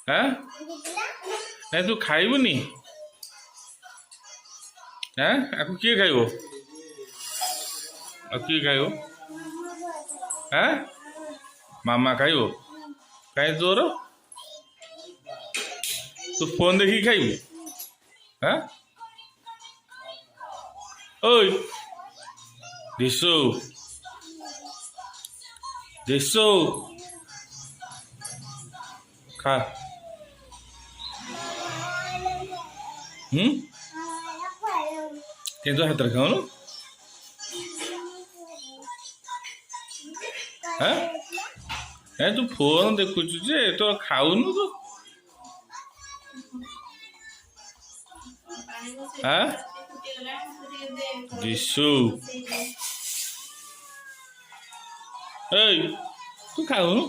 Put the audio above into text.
हाँ तू खाइबुनी हाँ आकु किए खाइबो किए खाइबो हाँ मामा खाइबो कहीं तोर तू फोन देखी खाइबू हाँ ओय दिशु दिशु खा କିନ୍ତୁ ହାତରେ ଖାଉନୁ ତୁ ଫୋନ ଦେଖୁଛୁ ଯେ ତ ଖାଉନୁ ତୁ ଦିଶୁ ଏଇ ତୁ ଖାଉନୁ